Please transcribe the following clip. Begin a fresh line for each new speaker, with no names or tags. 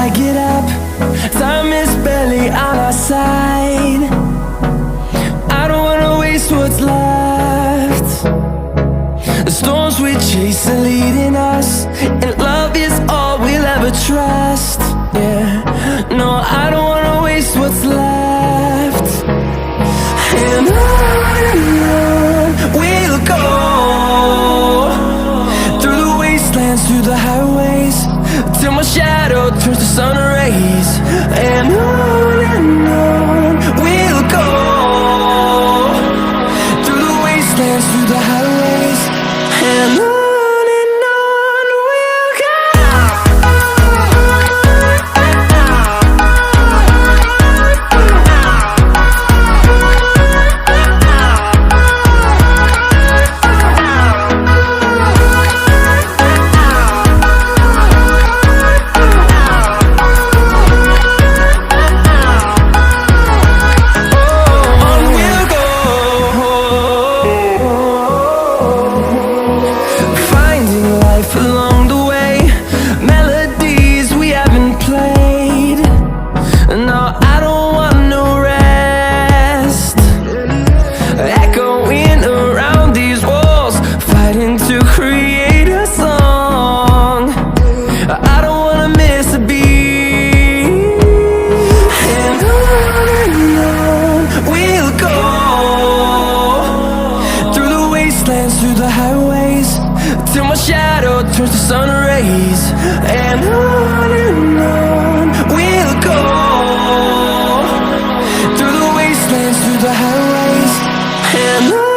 I get up, time is barely on our side. I don't wanna waste what's left. The storms we chase are leading us, and love is all we'll ever trust. Yeah, no, I don't wanna waste what's left. And on we'll go, through the wastelands, through the highways, till my shadow turns to sun rays. And on we'll go, through the wastelands, through the highways, and on we'll go. Along the way, melodies we haven't played. No, I don't want no rest. Echoing around these walls, fighting to create a song. I don't wanna miss a beat. And on we'll go, through the wastelands, through the highways, till my shadow turns to sun rays. And on we'll go, through the wastelands, through the highways, and on.